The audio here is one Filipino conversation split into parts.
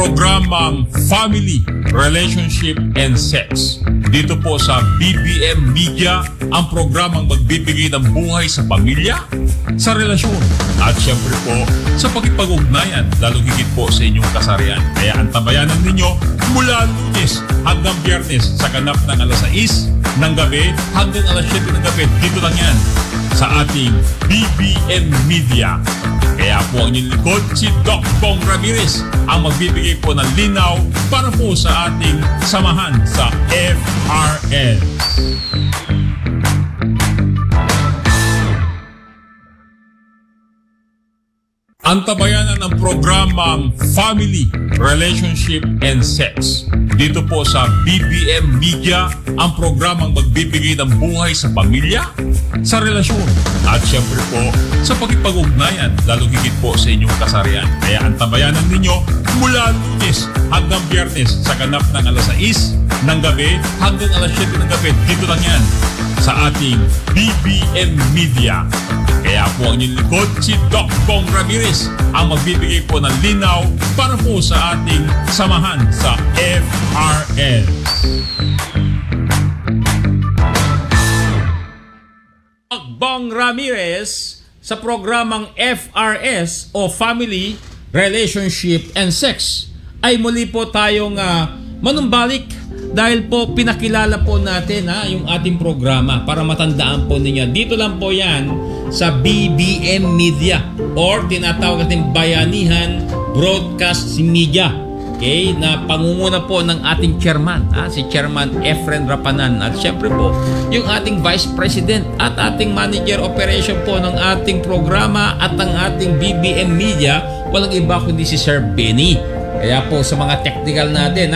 programang Family, Relationship, and Sex. Dito po sa BBM Media, ang programang magbibigay ng buhay sa pamilya, sa relasyon, at syempre po sa pakipag-ugnayan, lalo higit po sa inyong kasarian. Kaya antabayanan ninyo mula Lunes hanggang Biyernes sa ganap ng alas 6 ng gabi hanggang alas 7 ng gabi. Dito lang yan sa ating BBM Media. Kaya po ang inyong likod, si Doc Bong Ramirez, ang magbibigay po ng linaw para po sa ating samahan sa FRS. Antabayanan ng programang Family, Relationship, and Sex. Dito po sa BBM Media, ang programang magbibigay ng buhay sa pamilya, sa relasyon, at syempre po sa pakipag-ugnayan, lalo higit po sa inyong kasarian. Kaya antabayanan ninyo mula Lunes hanggang Biyernes sa ganap ng alas 6 ng gabi hanggang alas 7 ng gabi. Dito lang yan sa ating BBM Media. Kaya po ang inyong likod, si Doc Bong Ramirez, ang magbibigay po ng linaw para po sa ating samahan sa FRS. Doc Bong Ramirez sa programang FRS o Family, Relationship, and Sex ay muli po tayong manumbalik dahil po pinakilala po natin yung ating programa para matandaan po ninyo. Dito lang po yan sa BBM Media or tinatawag natin Bayanihan Broadcast Media. Okay? Na pangunguna po ng ating chairman, si Chairman Efren Rapanan. At syempre po, yung ating Vice President at ating Manager Operation po ng ating programa at ang ating BBM Media, walang iba kundi si Sir Benny. Kaya po sa mga technical natin,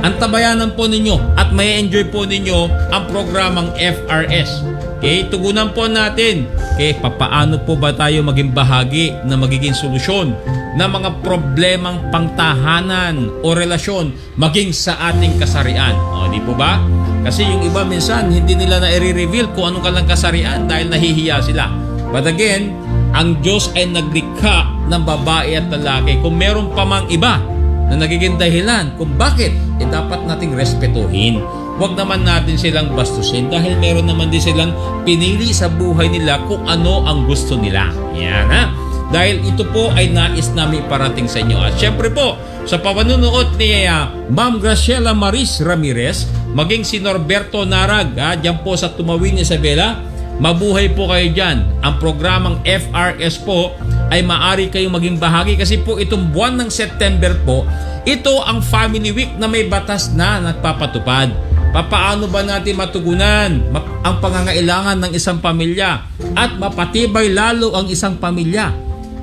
antabayanan po ninyo at may enjoy po ninyo ang programang FRS. Okay, tugunan po natin. Okay, papaano po ba tayo maging bahagi na magiging solusyon ng mga problemang pangtahanan o relasyon maging sa ating kasarian. O, di po ba? Kasi yung iba minsan hindi nila na i-reveal kung anong kalang kasarian dahil nahihiya sila. But again, ang Diyos ay naglikha ng babae at lalaki. Kung meron pa mang iba na nagiging dahilan kung bakit, dapat nating respetuhin. Huwag naman natin silang bastusin dahil meron naman din silang pinili sa buhay nila kung ano ang gusto nila. Yan Dahil ito po ay nais namin parating sa inyo. At syempre po, sa panunood ni Ma'am Graciela Maris Ramirez, maging si Norberto Narag, dyan po sa Tumawin Isabela, mabuhay po kayo dyan. Ang programang FRS po ay maaari kayong maging bahagi kasi po itong buwan ng September po, ito ang Family Week na may batas na nagpapatupad. Papaano ba natin matugunan ang pangangailangan ng isang pamilya at mapatibay lalo ang isang pamilya?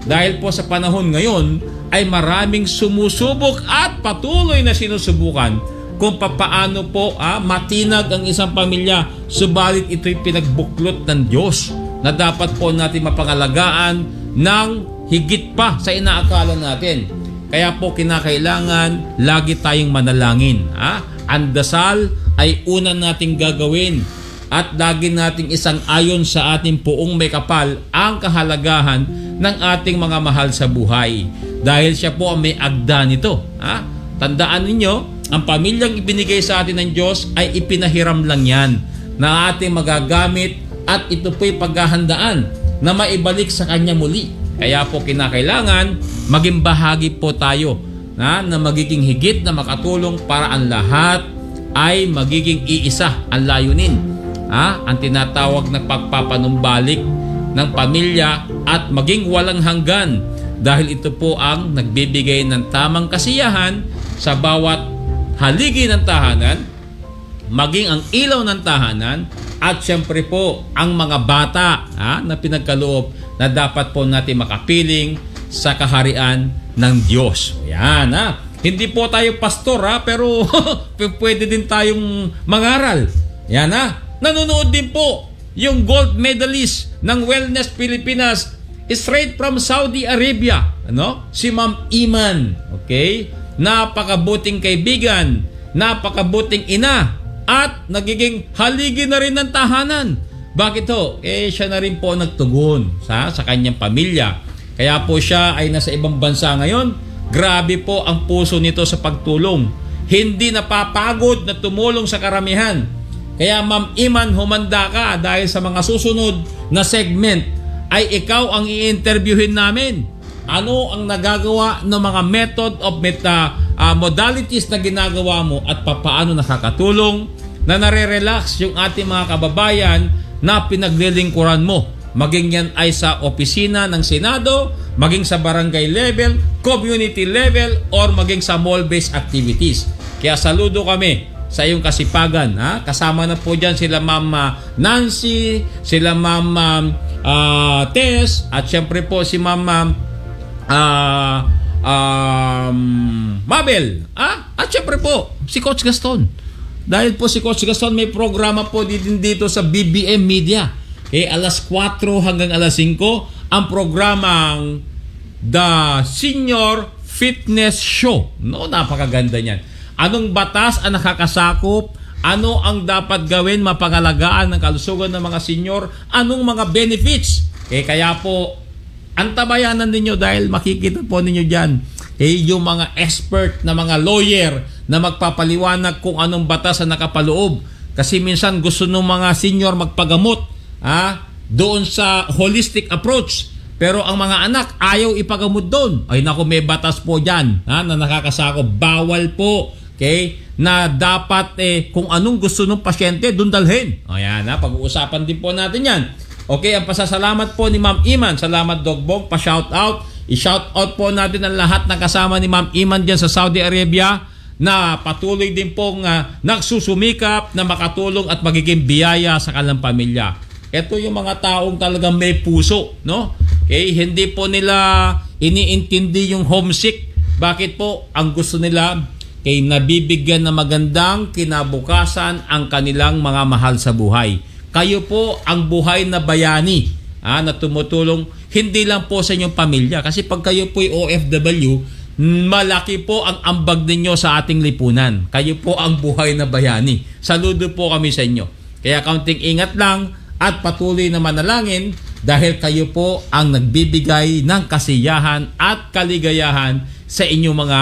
Dahil po sa panahon ngayon ay maraming sumusubok at patuloy na sinusubukan kung papaano po matinag ang isang pamilya. Subalit ito'y pinagbuklot ng Diyos na dapat po natin mapangalagaan ng higit pa sa inaakala natin. Kaya po kinakailangan lagi tayong manalangin. Ang dasal ay una nating gagawin at lagi nating isang ayon sa ating poong may kapal ang kahalagahan ng ating mga mahal sa buhay. Dahil siya po ang may agda nito. Tandaan ninyo, ang pamilyang ibinigay sa atin ng Diyos ay ipinahiram lang yan na ating magagamit at ito po'y paghahandaan na maibalik sa Kanya muli. Kaya po kinakailangan maging bahagi po tayo na magiging higit na makatulong para ang lahat ay magiging iisa ang layunin. Ang tinatawag na pagpapanumbalik ng pamilya at maging walang hanggan dahil ito po ang nagbibigay ng tamang kasiyahan sa bawat haligi ng tahanan, maging ang ilaw ng tahanan at syempre po ang mga bata na pinagkaloob na dapat po natin makapiling sa kaharian ng Diyos. Yan Hindi po tayo pastor pero pwede din tayong mangaral. Yan Nanonood din po yung gold medalist ng Wellness Pilipinas straight from Saudi Arabia. Si Ma'am Iman. Okay? Napakabuting kaibigan, napakabuting ina, at nagiging haligi na rin ng tahanan. Bakit ho? Siya na rin po nagtugon sa kanyang pamilya. Kaya po siya ay nasa ibang bansa ngayon Grabe po ang puso nito sa pagtulong. Hindi napapagod na tumulong sa karamihan. Kaya Ma'am Iman, humanda ka dahil sa mga susunod na segment ay ikaw ang i-interviewin namin. Ano ang nagagawa ng mga method of modalities na ginagawa mo at papaano nakakatulong na nare-relax yung ating mga kababayan na pinaglilingkuran mo. Maging yan ay sa opisina ng Senado, maging sa barangay level, community level, or maging sa mall-based activities. Kaya saludo kami sa iyong kasipagan. Ha? Kasama na po dyan sila Ma'am Nancy, sila Ma'am Tess, at syempre po si Ma'am Mabel. At syempre po si Coach Gaston. Dahil po si Coach Gaston may programa po dito sa BBM Media. Alas 4 hanggang alas 5 ang programang The Senior Fitness Show. No, napakaganda niyan. Anong batas ang nakakasakop? Ano ang dapat gawin mapangalagaan ng kalusugan ng mga senior? Anong mga benefits? Kaya po antabayanan ninyo dahil makikita po ninyo dyan yung mga expert na mga lawyer na magpapaliwanag kung anong batas ang nakapaloob. Kasi minsan gusto ng mga senior magpagamot doon sa holistic approach. Pero ang mga anak ayaw ipagamot doon. Ay naku, may batas po dyan na nakakasakop. Bawal po. Na dapat kung anong gusto ng pasyente doon dalhin. Ayan, pag-uusapan din po natin yan. Ang pasasalamat po ni Ma'am Iman. Salamat Dogbong, pa-shout out. I-shout out po natin ang lahat ng kasama ni Ma'am Iman dyan sa Saudi Arabia na patuloy din pong nagsusumikap na makatulong at magiging biyaya sa kanilang pamilya. Ito yung mga taong talagang may puso, no? Hindi po nila iniintindi yung homesick. Bakit po? Ang gusto nila nabibigyan na magandang kinabukasan ang kanilang mga mahal sa buhay. Kayo po ang buhay na bayani na tumutulong hindi lang po sa inyong pamilya. Kasi pag kayo po'y OFW, malaki po ang ambag ninyo sa ating lipunan. Kayo po ang buhay na bayani. Saludo po kami sa inyo. Kaya kaunting ingat lang at patuloy na manalangin dahil kayo po ang nagbibigay ng kasiyahan at kaligayahan sa inyong mga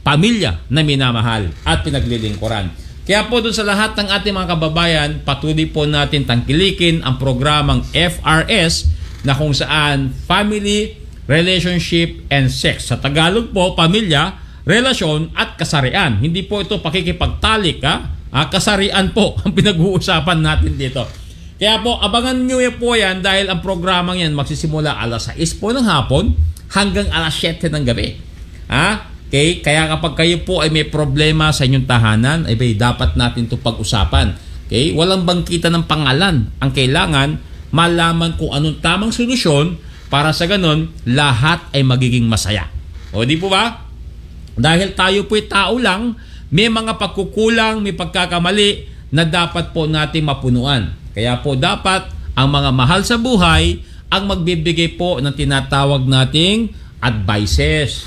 pamilya na minamahal at pinaglilingkuran. Kaya po doon sa lahat ng ating mga kababayan, patuloy po natin tangkilikin ang programang FRS na kung saan Family, Relationship, and Sex. Sa Tagalog po, pamilya, relasyon, at kasarian. Hindi po ito pakikipagtalik. Kasarian po ang pinag-uusapan natin dito. Kaya po, abangan nyo po yan dahil ang programang yan magsisimula alas 6 po ng hapon hanggang alas 7 ng gabi. Kaya kapag kayo po ay may problema sa inyong tahanan, dapat natin ito pag-usapan. Walang bangkita ng pangalan. Ang kailangan, malaman kung anong tamang solusyon para sa ganon, lahat ay magiging masaya. O di po ba? Dahil tayo po'y tao lang, may mga pagkukulang, may pagkakamali na dapat po natin mapunuan. Kaya po dapat ang mga mahal sa buhay ang magbibigay po ng tinatawag nating advices.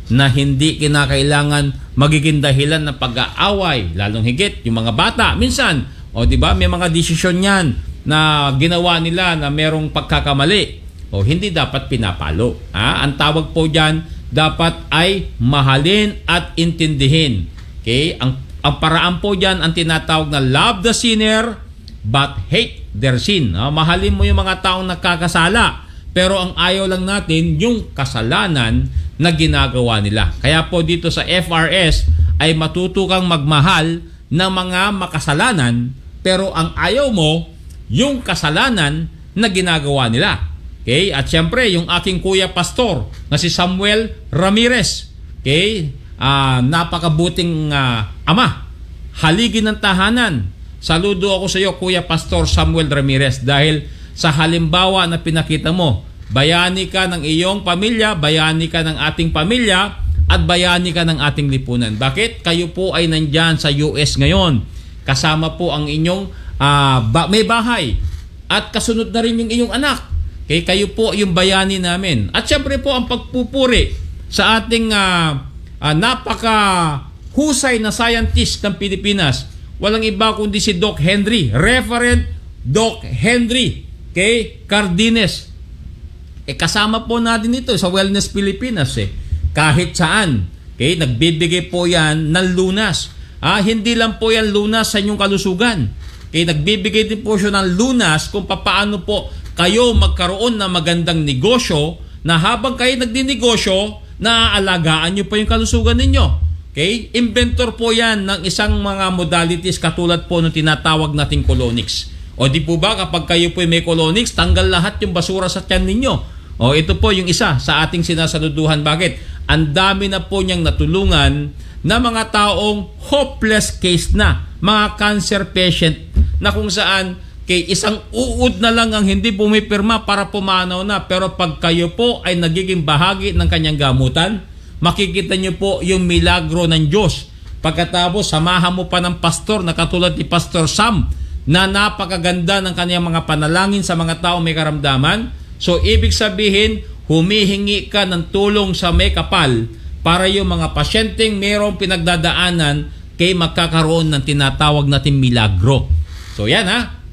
Na hindi kinakailangan magiging dahilan ng pag-aaway, lalong higit yung mga bata. Minsan, di ba, may mga desisyon yan na ginawa nila na merong pagkakamali. Hindi dapat pinapalo. Ang tawag po dyan, dapat ay mahalin at intindihin. Ang paraan po dyan, ang tinatawag na love the sinner but hate their sin. Mahalin mo yung mga taong nagkakasala. Pero ang ayaw lang natin, yung kasalanan na ginagawa nila. Kaya po dito sa FRS ay matuto kang magmahal ng mga makasalanan, pero ang ayaw mo, yung kasalanan na ginagawa nila. At syempre, yung aking kuya pastor na si Samuel Ramirez. Napakabuting ama. Haligi ng tahanan. Saludo ako sa iyo, Kuya Pastor Samuel Ramirez, dahil sa halimbawa na pinakita mo, bayani ka ng iyong pamilya, bayani ka ng ating pamilya, at bayani ka ng ating lipunan. Bakit? Kayo po ay nandyan sa US ngayon. Kasama po ang inyong may bahay. At kasunod na rin yung iyong anak. Kayo po yung bayani namin. At syempre po ang pagpupuri sa ating napaka-husay na scientist ng Pilipinas. Walang iba kundi si Doc Henry. Reverend Doc Henry Cardines. Kasama po natin ito sa Wellness Pilipinas. kahit saan. Okay? Nagbibigay po yan ng lunas. Hindi lang po yan lunas sa inyong kalusugan. Okay? Nagbibigay din po siya ng lunas kung paano po kayo magkaroon ng magandang negosyo na habang kayo nagdinegosyo, naaalagaan nyo pa yung kalusugan ninyo. Okay? Inventor po yan ng isang mga modalities katulad po ng tinatawag nating colonics. O di po ba kapag kayo po may colonics, tanggal lahat yung basura sa tiyan ninyo. O ito po yung isa sa ating sinasaluduhan. Bakit? Ang dami na po niyang natulungan na mga taong hopeless case na, mga cancer patient na kung saan kay isang uod na lang ang hindi pumipirma para pumanaw na. Pero pag kayo po ay nagiging bahagi ng kanyang gamutan, makikita niyo po yung milagro ng Diyos. Pagkatapos, samahan mo pa ng pastor na katulad ni Pastor Sam na napakaganda ng kanyang mga panalangin sa mga tao may karamdaman. So, ibig sabihin, humihingi ka ng tulong sa may kapal para yung mga pasyenteng mayroong pinagdadaanan kay magkakaroon ng tinatawag natin milagro. So, yan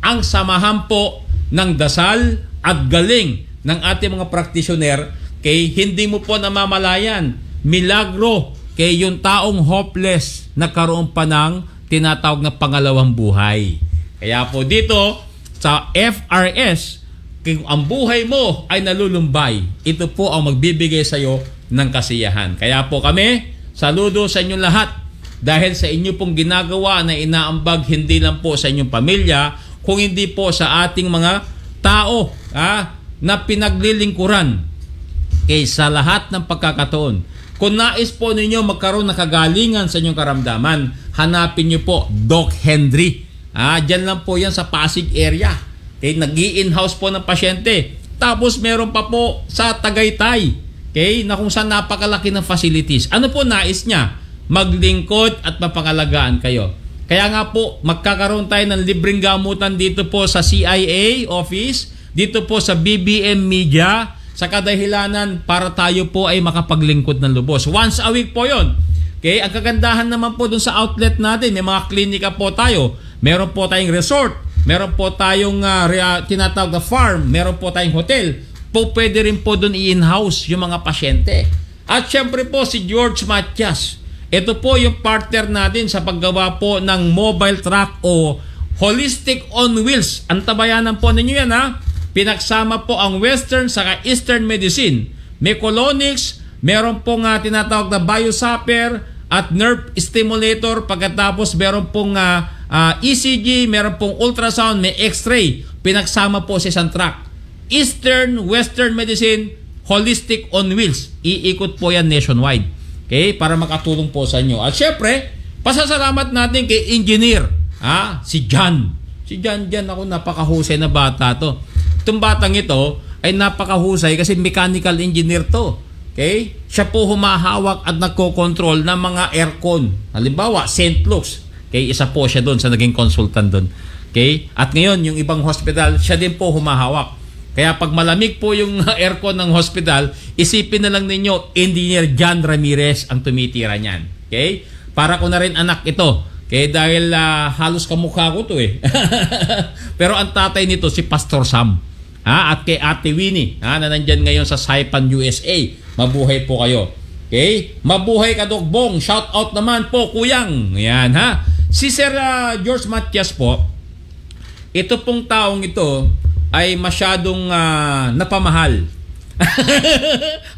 ang samahan po ng dasal at galing ng ating mga praktisyoner kay hindi mo po namamalayan milagro kay yung taong hopeless nagkaroon pa ng tinatawag na pangalawang buhay. Kaya po dito sa FRS, kung ang buhay mo ay nalulumbay, ito po ang magbibigay sa iyo ng kasiyahan. Kaya po kami, saludo sa inyong lahat dahil sa inyo pong ginagawa na inaambag hindi lang po sa inyong pamilya, kung hindi po sa ating mga tao na pinaglilingkuran kaysa lahat ng pagkakataon. Kung nais po ninyo magkaroon ng kagalingan sa inyong karamdaman, hanapin nyo po Doc Henry. Diyan lang po yan sa Pasig area. Okay? Nag-i-in-house po ng pasyente. Tapos meron pa po sa Tagaytay. Okay? Na kung saan napakalaki ng facilities. Ano po nais niya? Maglingkod at mapangalagaan kayo. Kaya nga po, magkakaroon tayo ng libreng gamutan dito po sa CIA office, dito po sa BBM Media, sa kadahilanan para tayo po ay makapaglingkod ng lubos. Once a week po yon. Okay? Ang kagandahan naman po dun sa outlet natin, may mga klinika po tayo. Meron po tayong resort, meron po tayong tinatawag na farm, meron po tayong hotel. Pwede rin po dun i-in-house yung mga pasyente. At syempre po si George Matias. Ito po yung partner natin sa paggawa po ng mobile truck o holistic on wheels. Antabayanan po ninyo yan Pinagsama po ang Western saka Eastern medicine. May colonics, meron pong tinatawag na biosupper at nerve stimulator. Pagkatapos meron pong ECG, meron pong ultrasound, may x-ray. Pinagsama po sa isang truck. Eastern, Western medicine, holistic on wheels. Iikot po yan nationwide. Okay? Para makatulong po sa inyo. At syempre, pasasalamat natin kay engineer. Si John. Si John ako, napakahusay na bata to. Itong batang ito ay napakahusay kasi mechanical engineer to. Okay? Siya po humahawak at nagko-control ng mga aircon. Halimbawa, St. Luke's. Okay? Isa po siya doon sa naging consultant doon. Okay? At ngayon, yung ibang hospital, siya din po humahawak. Kaya pag malamig po yung aircon ng hospital, isipin na lang ninyo, Engineer John Ramirez ang tumitira niyan. Okay? Para ko na rin anak ito. Okay? Dahil halos kamukha ko to Pero ang tatay nito si Pastor Sam. At kay Ate Winnie na nandyan ngayon sa Saipan, USA. Mabuhay po kayo. Okay? Mabuhay ka, Doc Bong. Shout out naman po, Kuyang. Yan Si Sir George Matias po, ito pong taong ito ay masyadong napamahal.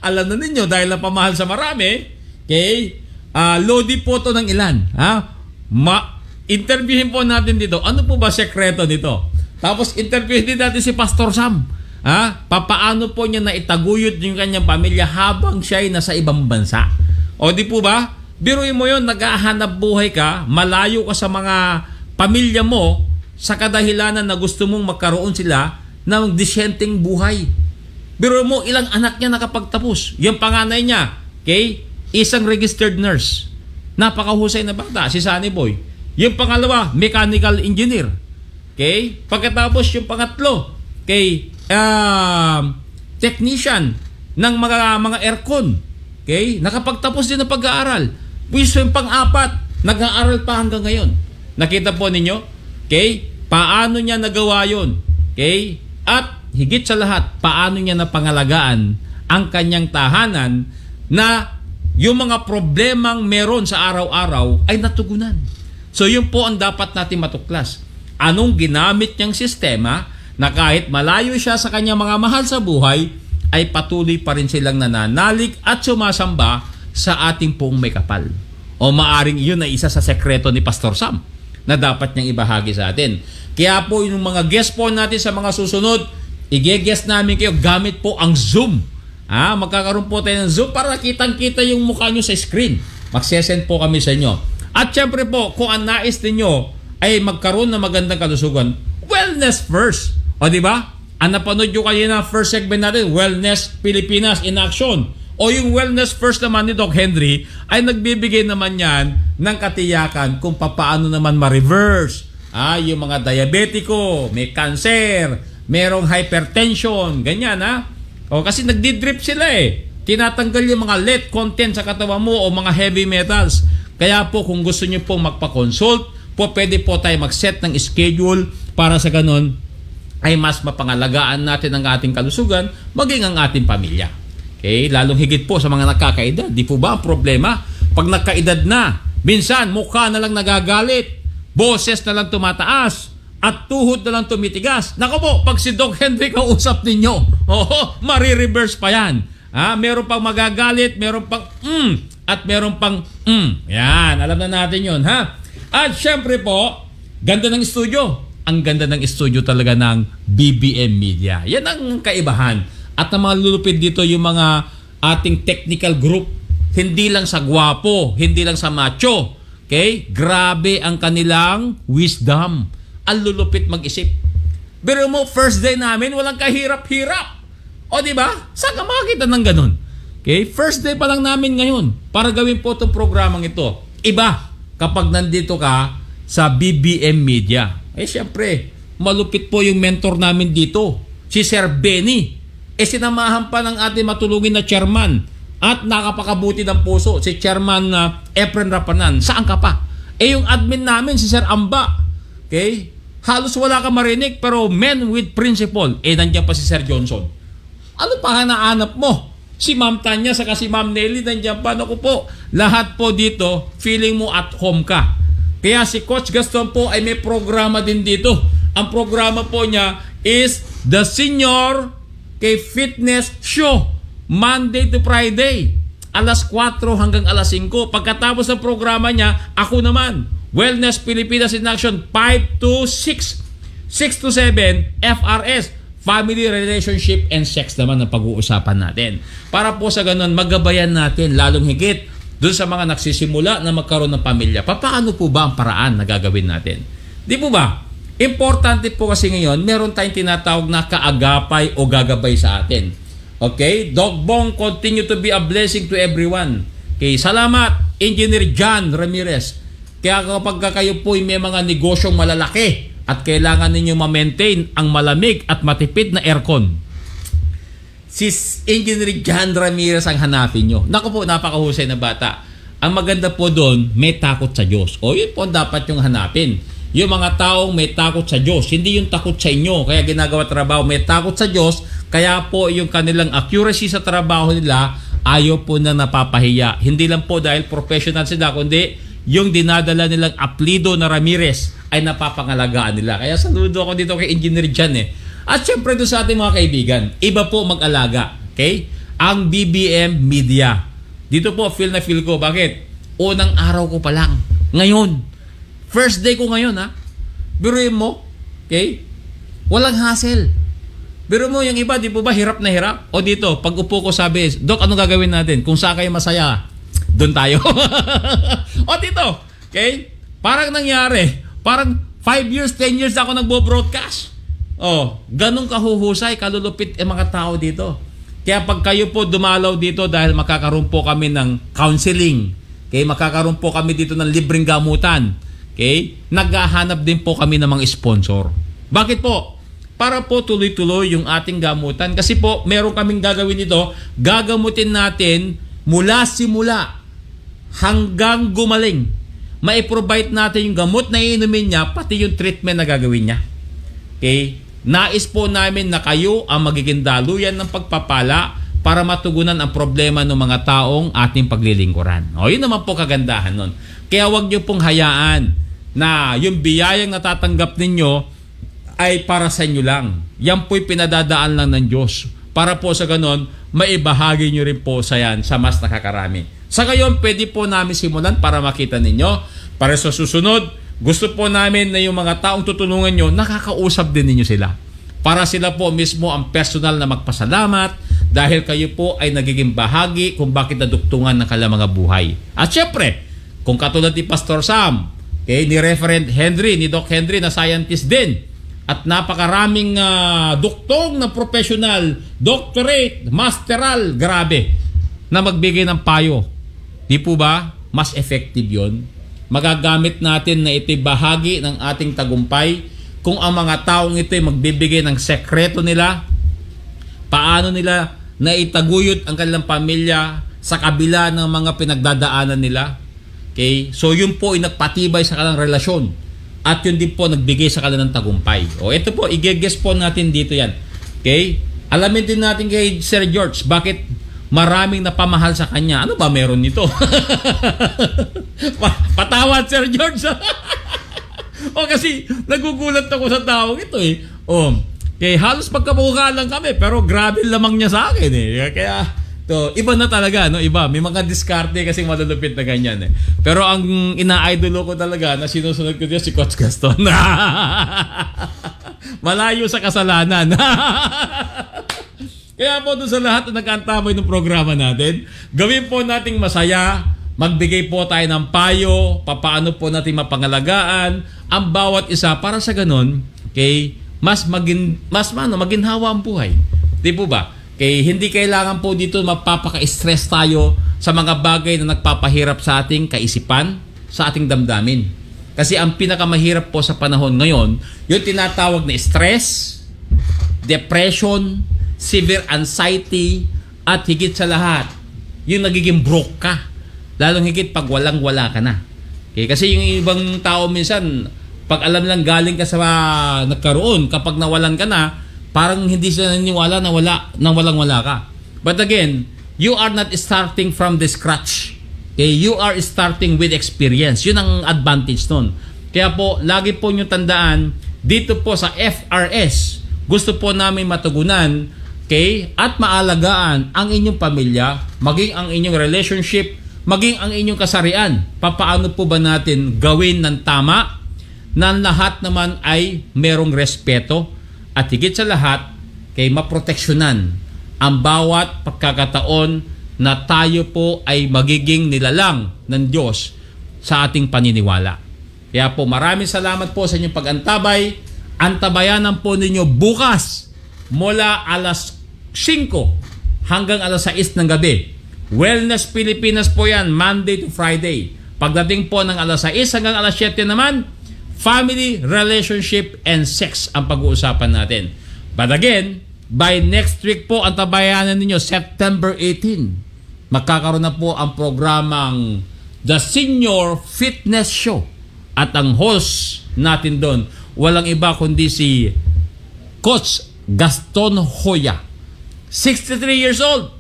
Alam na ninyo, dahil napamahal sa marami, okay? Lodi po to ng ilan. Interviewin po natin dito. Ano po ba sekreto nito? Tapos interviewin din natin si Pastor Sam. Papaano po niya na itaguyod yung kanyang pamilya habang siya ay nasa ibang bansa. O di po ba? Biruin mo yun, naghahanap buhay ka, malayo ka sa mga pamilya mo sa kadahilanan na gusto mong magkaroon sila ng disyenteng buhay. Biruin mo, ilang anak niya nakapagtapos. Yung panganay niya, okay? Isang registered nurse. Napakahusay na bata, si Sunny Boy. Yung pangalawa, mechanical engineer. Okay? Pagkatapos yung pangatlo, okay, technician ng mga aircon. Okay? Nakapagtapos din ng pag-aaral. Pwiso yung pang-apat, nag-aaral pa hanggang ngayon. Nakita po ninyo? Okay? Paano niya nagawa yun? Okay? At higit sa lahat, paano niya napangalagaan ang kanyang tahanan na yung mga problemang meron sa araw-araw ay natugunan. So yun po ang dapat natin matuklas. Anong ginamit niyang sistema na kahit malayo siya sa kanyang mga mahal sa buhay, ay patuloy pa rin silang nananalig at sumasamba sa ating pong may kapal. O maaring yun ay isa sa sekreto ni Pastor Sam na dapat niyang ibahagi sa atin. Kaya po yung mga guest po natin sa mga susunod, i-guest namin kayo gamit po ang Zoom. Magkakaroon po tayo ng Zoom para kitang-kita yung mukha nyo sa screen. Magsesend po kami sa inyo. At syempre po, kung ang nais ninyo ay magkaroon ng magandang kalusugan, wellness first. O di ba? Ang napanood nyo kanina first segment natin, Wellness Pilipinas in Action. O yung Wellness First naman ni Doc Henry ay nagbibigay naman yan ng katiyakan kung paano naman ma-reverse. Yung mga diabetiko, may cancer, merong hypertension, ganyan O kasi nagdi-drip sila Tinatanggal yung mga lead content sa katawan mo o mga heavy metals. Kaya po kung gusto nyo po magpa-consult, pwede po tayo mag-set ng schedule para sa ganon ay mas mapangalagaan natin ang ating kalusugan, maging ang ating pamilya. Okay? Lalong higit po sa mga nakakaedad. Di po ba ang problema? Pag nagkaedad na, minsan mukha na lang nagagalit, boses na lang tumataas, at tuhod na lang tumitigas. Naku po, pag si Doc Henry kausap ninyo, marireverse pa yan. Meron pang magagalit, meron pang at meron pang Yan, alam na natin yun. At syempre po, ganda ng studio. Ang ganda ng studio talaga ng BBM Media. Yan ang kaibahan. At ang mga lulupid dito yung mga ating technical group. Hindi lang sa gwapo, hindi lang sa macho. Okay? Grabe ang kanilang wisdom. Ang lulupit mag-isip. Pero mo, first day namin, walang kahirap-hirap. O diba? Saan ka makakita ng ganun? Okay? First day pa lang namin ngayon para gawin po itong programang ito. Iba kapag nandito ka sa BBM Media. Siyempre, malupit po yung mentor namin dito, si Sir Benny. Sinamahan pa ng ating matulungin na chairman at nakapakabuti ng puso, si Chairman Efren Rapanan. Saan ka pa? Yung admin namin, si Sir Amba. Okay? Halos wala ka marinig, pero men with principle. Nandiyan pa si Sir Johnson. Ano pa hanaanap mo? Si Ma'am Tanya, saka si Ma'am Nelly, nandiyan pa. Naku po, lahat po dito, feeling mo at home ka. Kaya si Coach Gaston po ay may programa din dito. Ang programa po niya is the Senior Fitness Show. Monday to Friday. Alas 4 hanggang alas 5. Pagkatapos ng programa niya, ako naman. Wellness Pilipinas in Action 5 to 6. 6 to 7 FRS. Family Relationship and Sex naman ang pag-uusapan natin. Para po sa ganun, magabayan natin lalong higit doon sa mga nagsisimula na magkaroon ng pamilya. Paano po ba ang paraan na gagawin natin? Di po ba? Importante po kasi ngayon, meron tayong tinatawag na kaagapay o gagabay sa atin. Okay? Doc Bong, continue to be a blessing to everyone. Okay? Salamat, Engineer John Ramirez. Kaya kapag kayo po may mga negosyong malalaki at kailangan ninyo ma-maintain ang malamig at matipid na aircon, si Engineer John Ramirez ang hanapin nyo. Naku po, napakahusay na bata. Ang maganda po doon, may takot sa Diyos. Yun po dapat yung hanapin. Yung mga taong may takot sa Diyos. Hindi yung takot sa inyo. Kaya ginagawa trabaho, may takot sa Diyos. Kaya po yung kanilang accuracy sa trabaho nila, ayaw po na napapahiya. Hindi lang po dahil professional sila, kundi yung dinadala nilang apelido na Ramirez ay napapangalagaan nila. Kaya saludo ako dito kay Engineer John At syempre doon sa ating mga kaibigan, iba po mag-alaga. Okay? Ang BBM Media. Dito po, feel na feel ko. Bakit? Unang araw ko pa lang. Ngayon. First day ko ngayon, Biruin mo. Okay? Walang hassle. Biruin mo yung iba, di po ba, hirap na hirap? O dito, pag upo ko sabi, Dok, ano gagawin natin? Kung saan kayo masaya, doon tayo. O dito, okay? Parang nangyari. Parang 5 years, 10 years ako nagbo-broadcast. Ganun kahuhusay, kalulupit mga tao dito. Kaya pag kayo po dumalaw dito dahil makakaroon po kami ng counseling, okay, makakaroon po kami dito ng libreng gamutan, okay, naghahanap din po kami ng mga sponsor. Bakit po? Para po tuloy-tuloy yung ating gamutan. Kasi po, meron kaming gagawin dito, gagamutin natin mula simula hanggang gumaling. Mai-provide natin yung gamot na iinumin niya, pati yung treatment na gagawin niya. Okay? Nais po namin na kayo ang magiging daluyan ng pagpapala para matugunan ang problema ng mga taong ating paglilingkuran. O, yun naman po kagandahan nun. Kaya wag nyo pong hayaan na yung biyayang natatanggap ninyo ay para sa inyo lang. Yan po'y pinadadaan lang ng Diyos. Para po sa ganon, maibahagi nyo rin po sa yan sa mas nakakarami. Sa gayon, pwede po namin simulan para makita ninyo. Para sa susunod, gusto po namin na yung mga taong tutulungan nyo, nakakausap din ninyo sila. Para sila po mismo ang personal na magpasalamat dahil kayo po ay nagiging bahagi kung bakit naduktungan ng kanilang mga buhay. At syempre, kung katulad ni Pastor Sam, ni Reverend Henry, ni Doc Henry na scientist din, at napakaraming duktong na professional, doctorate, masteral, grabe, na magbigay ng payo. Di po ba? Mas effective yon. Magagamit natin na ito'y bahagi ng ating tagumpay kung ang mga taong ito'y magbibigay ng sekreto nila, paano nila naitaguyod ang kanilang pamilya sa kabila ng mga pinagdadaanan nila. Okay? So yun po ay nagpatibay sa kanilang relasyon at yun din po nagbigay sa kanilang tagumpay. O ito po, i-guess po natin dito yan. Okay? Alamin din natin kay Sir George bakit maraming napamahal sa kanya. Ano ba meron nito? Patawad, Sir George. O kasi nagugulat ako sa taong ito eh. O, kaya halos pagkamukha lang kami pero grabe lamang niya sa akin eh. Kaya to, iba na talaga, no? Iba. May mga diskarte kasi malulupit na ganyan eh. Pero ang ina-idolo ko talaga na sinusunod ko dito si Coach Gaston. Malayo sa kasalanan. Kaya po doon sa lahat na nag-antabay ng programa natin, gawin po nating masaya, magbigay po tayo ng payo, papaano po natin mapangalagaan ang bawat isa para sa ganun, okay, maginhawa ang buhay. Di po ba? Okay, hindi kailangan po dito mapapaka-stress tayo sa mga bagay na nagpapahirap sa ating kaisipan, sa ating damdamin. Kasi ang pinakamahirap po sa panahon ngayon, yung tinatawag na stress, depression, severe anxiety, at higit sa lahat, yung nagiging broke ka. Lalong higit pag walang-wala ka na. Okay? Kasi yung ibang tao minsan, pag alam lang galing ka sa nagkaroon, kapag nawalan ka na, parang hindi sila naniniwala na walang-wala ka. But again, you are not starting from the scratch. Okay? You are starting with experience. Yun ang advantage nun. Kaya po, lagi po nyo tandaan, dito po sa FRS, gusto po namin matugunan, okay, at maalagaan ang inyong pamilya, maging ang inyong relationship, maging ang inyong kasarian. Papaano po ba natin gawin ng tama na lahat naman ay merong respeto at higit sa lahat kay maproteksyonan ang bawat pagkakataon na tayo po ay magiging nilalang ng Diyos sa ating paniniwala. Kaya po maraming salamat po sa inyong pag-antabay. Antabayanan po ninyo bukas mula alas 5 hanggang alas 6 ng gabi. Wellness Pilipinas po yan, Monday to Friday. Pagdating po ng alas 6 hanggang alas 7 naman, family, relationship, and sex ang pag-uusapan natin. But again, by next week po, ang tabayanan ninyo, September 18, magkakaroon na po ang programang The Senior Fitness Show. At ang host natin doon, walang iba kundi si Coach Gaston Hoya. 63 years old,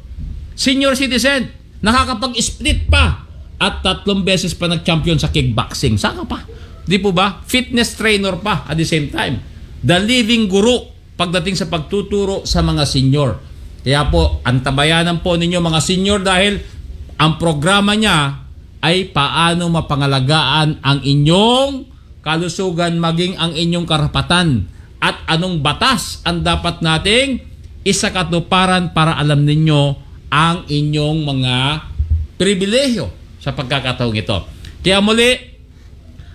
senior citizen, nakakapag-split pa, at 3 beses pa nag-champion sa kickboxing. Saka pa? Di po ba? Fitness trainer pa at the same time. The living guru pagdating sa pagtuturo sa mga senior. Kaya po, antabayanan po ninyo mga senior dahil ang programa niya ay paano mapangalagaan ang inyong kalusugan maging ang inyong karapatan at anong batas ang dapat nating isakatuparan para alam ninyo ang inyong mga pribilehyo sa pagkakataong ito. Kaya muli,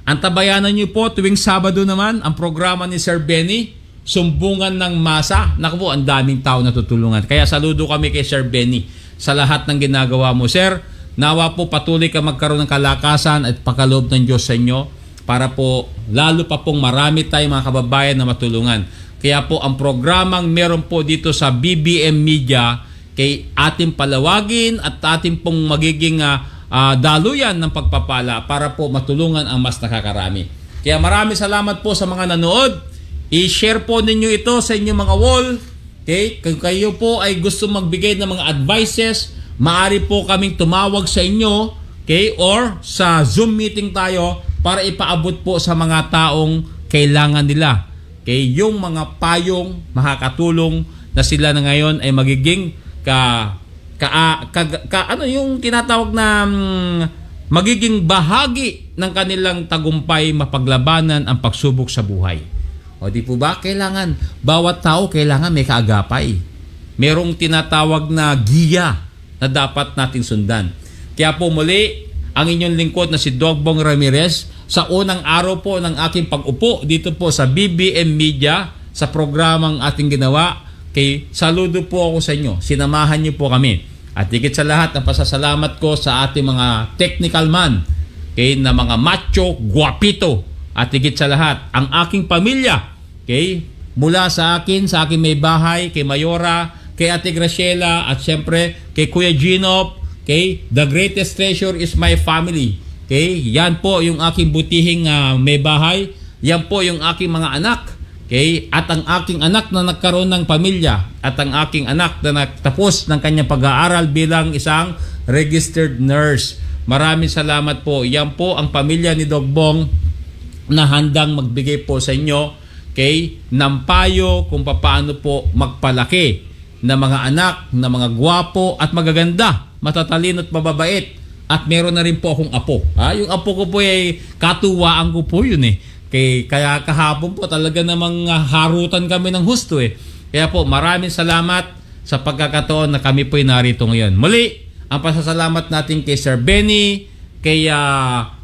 antabayanan niyo po tuwing Sabado naman ang programa ni Sir Benny, Sumbungan ng Masa. Naku po, ang daming tao na tutulungan. Kaya saludo kami kay Sir Benny sa lahat ng ginagawa mo, Sir. Nawa po patuloy ka magkaroon ng kalakasan at pagkaloob ng Diyos sa inyo para po lalo pa pong marami tayong mga kababayan na matulungan. Kaya po ang programang meron po dito sa BBM Media kay ating palawagin at ating pong magiging daluyan ng pagpapala para po matulungan ang mas nakakarami. Kaya maraming salamat po sa mga nanood. I-share po ninyo ito sa inyong mga wall Okay? Kung kayo po ay gusto magbigay ng mga advices, maaari po kaming tumawag sa inyo, okay? Or sa Zoom meeting tayo para ipaabot po sa mga taong kailangan nila. Okay? Yung mga payong makakatulong na sila na ngayon ay magiging ano yung tinatawag na magiging bahagi ng kanilang tagumpay mapaglabanan ang pagsubok sa buhay. O di po ba? Kailangan, bawat tao kailangan may kaagapay. Merong tinatawag na giya na dapat natin sundan. Kaya po muli, ang inyong lingkod na si Dogbong Ramirez, sa unang araw po ng aking pag-upo dito po sa BBM Media, sa programang ating ginawa, saludo po ako sa inyo. Sinamahan niyo po kami. At higit sa lahat, ang pasasalamat ko sa ating mga technical man, na mga macho, guapito. At higit sa lahat, ang aking pamilya, mula sa akin may bahay, kay Mayora, kay Ate Graciela, at syempre kay Kuya Gino, the greatest treasure is my family. Yan po yung aking butihing may bahay. Yan po yung aking mga anak. At ang aking anak na nagkaroon ng pamilya, at ang aking anak na nagtapos ng kanyang pag-aaral bilang isang registered nurse. Maraming salamat po. Yan po ang pamilya ni Dogbong na handang magbigay po sa inyo ng payo kung paano po magpalaki na mga anak, na mga gwapo at magaganda, matatalino at mababait. At meron na rin po akong apo. Yung apo ko po ay katuwaan ko po yun kaya kahapon po talaga namang harutan kami ng husto Kaya po maraming salamat sa pagkakataon na kami po ay narito ngayon. Muli, ang pasasalamat natin kay Sir Benny, kay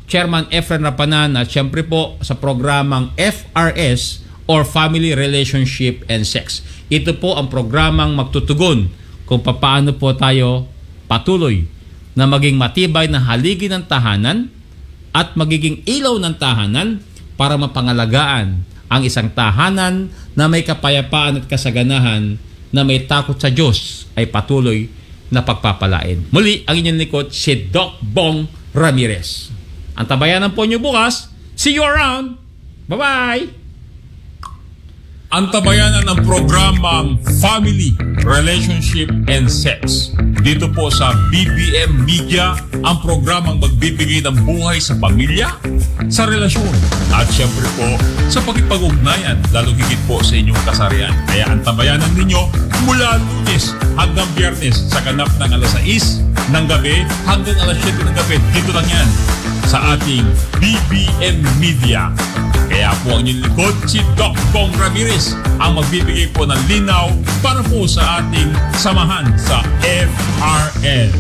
Chairman Efren Rapanan, at syempre po sa programang FRS or Family Relationship and Sex. Ito po ang programang magtutugon kung paano po tayo patuloy na maging matibay na haligi ng tahanan at magiging ilaw ng tahanan para mapangalagaan ang isang tahanan na may kapayapaan at kasaganahan, na may takot sa Diyos ay patuloy na pagpapalain. Muli, ang inyong likod, si Doc Bong Ramirez. Ang tabayanan po nyo bukas. See you around. Bye-bye! Ang tabayanan ng programang Family, Relationship and Sex. Dito po sa BBM Media, ang programang magbibigay ng buhay sa pamilya, sa relasyon, at syempre po sa pakipag-ugnayan, lalo higit po sa inyong kasarian. Kaya ang tabayanan ninyo mula Lunes hanggang Biyernes sa ganap ng alas 6 ng gabi hanggang alas 7 ng gabi. Dito lang yan sa ating BBM Media. Kaya po ang inyong likod, si Doc Bong Ramirez, ang magbibigay po ng linaw para po sa ating samahan sa FRS.